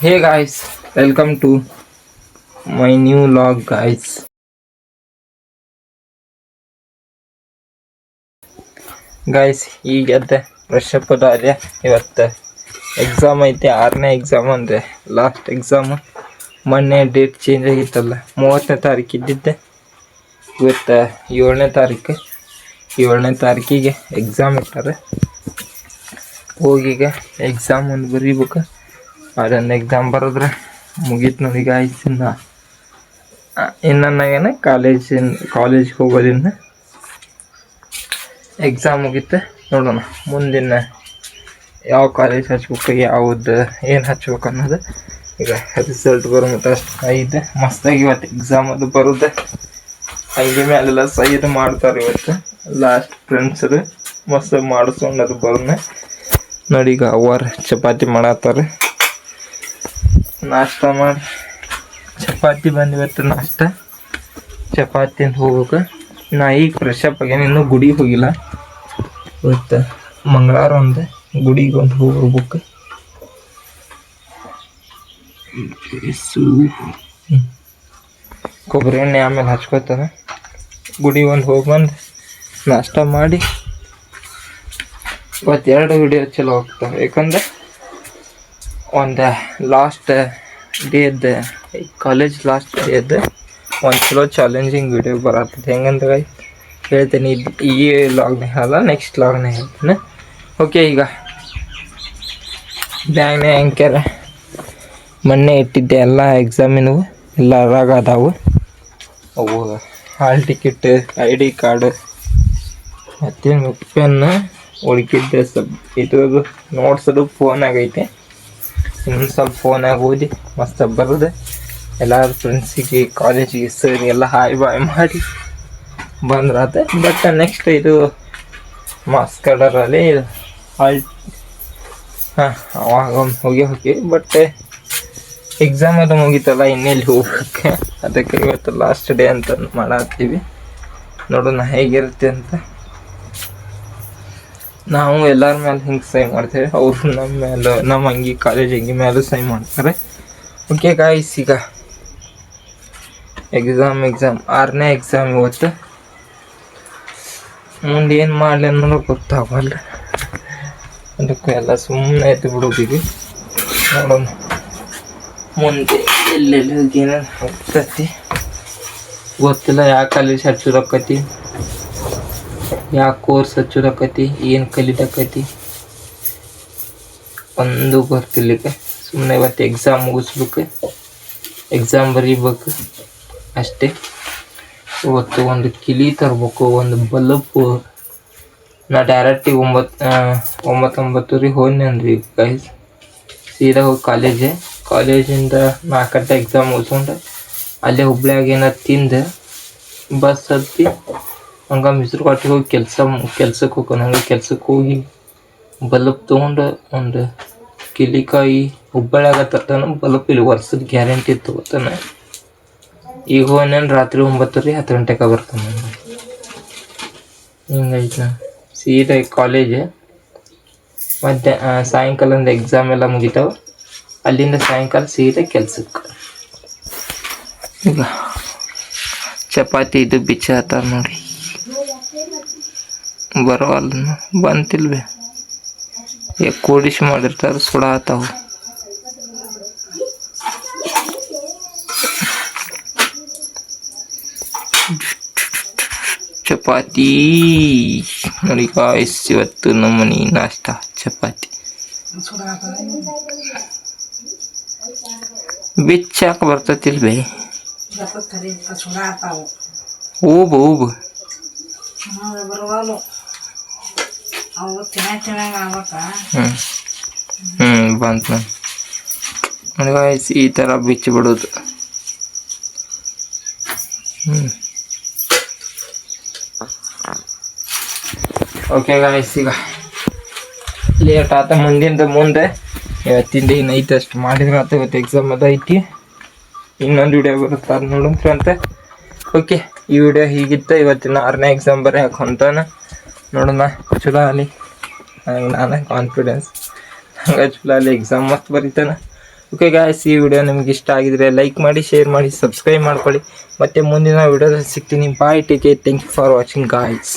Hey guys, welcome to my new log, guys. Guys ಈಗ ಎದ್ದೆ fresh up ಅದೇ ಇವತ್ತು ಎಕ್ಸಾಮ್ ಐತೆ 6ನೇ ಎಕ್ಸಾಮ್ ಅಂದರೆ ಲಾಸ್ಟ್ ಎಕ್ಸಾಮು. ಮೊನ್ನೆ ಡೇಟ್ ಚೇಂಜ್ ಆಗಿತ್ತಲ್ಲ, 30ನೇ ತಾರೀಕು ಇದ್ದಿದ್ದೆ. ಇವತ್ತು 7ನೇ ತಾರೀಕು. 7ನೇ ತಾರೀಕಿಗೆ ಎಕ್ಸಾಮ್ ಇಟ್ಟಾರೆ. ಹೋಗೀಗ ಎಕ್ಸಾಮ್ ಒಂದು ಬರೀಬೇಕು. ಅದೊಂದು ಎಕ್ಸಾಮ್ ಬರೆದ್ರೆ ಮುಗೀತು ನೋಡಿ ಗಾಯ್ಸ್. ಇನ್ನು ನನಗೇನೆ ಕಾಲೇಜ್ಗೆ ಹೋಗೋದಿನ್ನ ಎಕ್ಸಾಮ್ ಮುಗಿತೆ. ನೋಡೋಣ ಮುಂದಿನ ಯಾವ ಕಾಲೇಜ್ ಹಚ್ಬೇಕು, ಯಾವುದು ಏನು ಹಚ್ಬೇಕು ಅನ್ನೋದು. ಈಗ ರಿಸಲ್ಟ್ ಬರೋ ಮಟ್ಟ ಐದು ಮಸ್ತಾಗಿ ಇವತ್ತು ಎಕ್ಸಾಮ್ ಅದು ಬರುತ್ತೆ. ಹಂಗೆ ಮೇಲೆಲ್ಲ ಸೈಡ್ ಮಾಡ್ತಾರೆ ಇವತ್ತು. ಲಾಸ್ಟ್ ಫ್ರೆಂಡ್ಸರು ಮಸ್ತ್ ಮಾಡಿಸ್ಕೊಂಡು ಅದು ಬರೋಣ ನೋಡಿ. ಈಗ ಅವರು ಚಪಾತಿ ಮಾಡತ್ತಾರೆ. ನಾಷ್ಟ ಮಾಡಿ ಚಪಾತಿ ಬಂದಿವತ್ತು ನಾಷ್ಟ. ಚಪಾತಿನ ಹೋಗ್ಬೇಕು. ನಾ ಈಗ ಫ್ರೆಶ್ ಅಪ್ ಆಗ್ಯಾನ, ಇನ್ನೂ ಗುಡಿಗೆ ಹೋಗಿಲ್ಲ. ಇವತ್ತು ಮಂಗಳವಾರ ಒಂದು ಗುಡಿಗೆ ಒಂದು ಹೋಗ್ಬೇಕು. ಕೊಬ್ಬರಿ ಎಣ್ಣೆ ಆಮೇಲೆ ಹಚ್ಕೋತಾರೆ. ಗುಡಿಗೆ ಒಂದು ಹೋಗಿ ಬಂದು ನಾಷ್ಟ ಮಾಡಿ ಇವತ್ತು 2 ವಿಡಿಯೋ ಚಲೋ ಹೋಗ್ತವೆ. ಯಾಕಂದರೆ ಒಂದು ಲಾಸ್ಟ್ ಡೇದ್ದು ಕಾಲೇಜ್ ಲಾಸ್ಟ್ ಡೇದ್ದು ಒಂದು ಚಲೋ ಚಾಲೆಂಜಿಂಗ್ ವಿಡಿಯೋ ಬರತ್ತದೆ. ಹೆಂಗಂದ್ರೆ ಹೇಳ್ತೀನಿ, ಈ ಲಾಗ್ನೇ ಅಲ್ಲ, ನೆಕ್ಸ್ಟ್ ಲಾಗ್ನೇ ಹೇಳ್ತೀನಿ. ಓಕೆ, ಈಗ ಬ್ಯಾಗ್ನೇ ಅಂಕ್ಯಾರ ಮೊನ್ನೆ ಇಟ್ಟಿದ್ದೆ ಎಲ್ಲ ಎಕ್ಸಾಮಿನವು ಎಲ್ಲ ಅರಾಗ ಅದಾವು. ಅವು ಹಾಲ್ ಟಿಕೆಟ್, ID ಕಾರ್ಡು, ಮತ್ತೇನು ಪೆನ್ನು ಉಳ್ಕಿದ್ದೆ. ಇದು ನೋಟ್ಸದು ಫೋನಾಗೈತೆ. ಇನ್ನೊಂದು ಸ್ವಲ್ಪ ಫೋನಾಗ ಓದಿ ಮಸ್ತ್ ಬರೋದು. ಎಲ್ಲರ ಫ್ರೆಂಡ್ಸಿಗೆ, ಕಾಲೇಜಿಗೆ, ಸರ್ ಎಲ್ಲ ಹಾಯ್ ಬಾಯ್ ಮಾಡಿ ಬಂದ್ರಾತೆ. ಬಟ್ ನೆಕ್ಸ್ಟ್ ಇದು ಮಾಸ್ಕ್ ಕಲರಲ್ಲಿ ಹಾಲ್ ಅವಾಗ ಹೋಗಿ ಬಟ್ ಎಕ್ಸಾಮ್ ಅದು ಮುಗೀತಲ್ಲ, ಇನ್ನೆಲ್ಲಿ ಹೋಗ್ಬೇಕು. ಅದಕ್ಕೆ ಇವತ್ತು ಲಾಸ್ಟ್ ಡೇ ಅಂತ ಮಾಡತ್ತೀವಿ. ನೋಡೋಣ ಹೇಗಿರುತ್ತೆ ಅಂತ. ನಾವು ಎಲ್ಲರ ಮೇಲೆ ಹಿಂಗೆ ಸೈ ಮಾಡ್ತೇವೆ, ಅವರು ನಮ್ಮ ಮೇಲೆ, ನಮ್ಮ ಅಂಗಿ ಕಾಲೇಜ್ ಅಂಗಿ ಮೇಲೂ ಸೈ ಮಾಡ್ತಾರೆ. ಓಕೆ ಗಾಯ್ಸ್, ಈಗ ಎಕ್ಸಾಮ್ 6ನೇ ಎಕ್ಸಾಮ್ ಇವತ್ತು. ಮುಂದೆ ಏನು ಮಾಡಲಿ ಅನ್ನೋದು ಗೊತ್ತಾಗಲ್ಲ. ಅದಕ್ಕೆ ಎಲ್ಲ ಸುಮ್ಮನೆ ಎದ್ದು ಬಿಡೋದೀವಿ. ನೋಡೋಣ ಮುಂದೆ ಎಲ್ಲೆಲ್ಲಿ ಏನೇನು ಹೋಗ್ತತಿ ಗೊತ್ತಿಲ್ಲ. ಯಾವ ಕಾಲೇಜ್ ಹಚ್ಚೋದಕ್ಕತಿ, ಯಾವ ಕೋರ್ಸ್ ಹಚ್ಚೋದಕ್ಕತಿ, ಏನು ಕಲಿತಕ್ಕತಿ ಒಂದು ಗೊತ್ತಿಲ್ಲಕ್ಕೆ. ಸುಮ್ಮನೆ ಇವತ್ತು ಎಕ್ಸಾಮ್ ಮುಗಿಸ್ಬೇಕು, ಎಕ್ಸಾಮ್ ಬರೀಬೇಕು ಅಷ್ಟೇ. ಇವತ್ತು ಒಂದು ಕಿಲಿ ತರಬೇಕು, ಒಂದು ಬಲ್ಬು. ನಾ ಡೈರೆಕ್ಟಿಗೆ 9:30 ಹೋದ್ನಿ ಅಂದ್ರಿ ಗೈಸ್. ಸೀದಾ ಹೋಗಿ ಕಾಲೇಜಿಂದ 4 ಗಂಟೆ ಎಕ್ಸಾಮ್ ಮುಗಿಸ್ಕೊಂಡು ಅಲ್ಲೇ ಹುಬ್ಳ್ಯಾಗ ಏನಾರು ತಿಂದು ಬಸ್ ಹತ್ತಿ ಹಂಗೆ ಮಿಸ್ರುಘಾಟಿಗೆ ಹೋಗಿ ಕೆಲ್ಸಕ್ಕೆ ಹೋಗೋಣ. ಹಂಗೆ ಕೆಲ್ಸಕ್ಕೆ ಹೋಗಿ ಬಲ್ಬ್ ತೊಗೊಂಡು ಒಂದು ಕಿಲಿಕಾಯಿ ಹುಬ್ಬಳ್ಯಾಗ ತರ್ತಾನೆ. ಬಲ್ಬ್ ಇಲ್ಲಿ ವರ್ಷದ ಗ್ಯಾರಂಟಿ ತೊಗೋತಾನೆ. ಈಗ ಹೋಗ್ನೇನು ರಾತ್ರಿ 9:30 10 ಗಂಟೆಗೆ ಬರ್ತಾನೆ. ಹಿಂಗೈತೆ ಸೀದಾ ಕಾಲೇಜ್. ಮತ್ತು ಸಾಯಂಕಾಲದ ಎಕ್ಸಾಮ್ ಎಲ್ಲ ಮುಗಿತಾವೆ. ಅಲ್ಲಿಂದ ಸಾಯಂಕಾಲ ಸೀದಾ ಕೆಲ್ಸಕ್ಕೆ. ಈಗ ಚಪಾತಿ ಇದು ಬಿಚ್ಚ ಹತ್ತಾರ ನೋಡಿ. ಬರೋಲ್ಲ ಬಂತಿಲ್ವೇ, ಕೂಡಿಸಿ ಮಾಡಿರ್ತಾರೆ, ಸುಡ ಆತಾವು. ಚಪಾತಿ ನೋಡಿ ಗಾಯ್ಸ್, ಇವತ್ತು ನಮ್ಮನೆ ನಾಷ್ಟ ಚಪಾತಿ. ಬಿಚ್ಚಾಕ ಬರ್ತತಿಲ್ವೇ? ಹೂಬು ಬಂತು ನೋಡಿ ಗಾಯ್ಸ್, ಈ ಥರ ಬಿಚ್ಚಿ ಬಿಡೋದು. ಓಕೆ ಗಾಯ್ಸ್, ಈಗ ಲೇಟ್ ಆತ. ಮುಂದೆ ಇವತ್ತಿಂದ ಏನು ಐತೆ ಅಷ್ಟು ಮಾಡಿದ್ರೆ ಆತ. ಇವತ್ತು ಎಕ್ಸಾಮ್ ಅದು ಐತಿ. ಇನ್ನೊಂದು ವಿಡಿಯೋ ಬರುತ್ತೆ, ಅದು ನೋಡಿದ್ರೆ ಅಂತ. ಓಕೆ, ಈ ವಿಡಿಯೋ ಹೀಗಿತ್ತು. ಇವತ್ತಿನ 6ನೇ ಎಕ್ಸಾಮ್ ಬರೆಯಕ್ಕೆ ಹೊಂಟಾನ. ನೋಡೋಣ ಚಲೋ ಅಲ್ಲಿ. ನಾನು ಕಾನ್ಫಿಡೆನ್ಸ್ ಹಂಗೆ ಚಲೋ ಅಲ್ಲಿ ಎಕ್ಸಾಮ್ ಮಸ್ತ್ ಬರೀತಾನೆ. ಓಕೆ ಗಾಯ್ಸ್, ಈ ವಿಡಿಯೋ ನಿಮ್ಗೆ ಇಷ್ಟ ಆಗಿದ್ರೆ ಲೈಕ್ ಮಾಡಿ, ಶೇರ್ ಮಾಡಿ, ಸಬ್ಸ್ಕ್ರೈಬ್ ಮಾಡ್ಕೊಳ್ಳಿ. ಮತ್ತೆ ಮುಂದಿನ ವಿಡಿಯೋದಲ್ಲಿ ಸಿಗ್ತೀನಿ. Bye, take care, thank you for watching guys.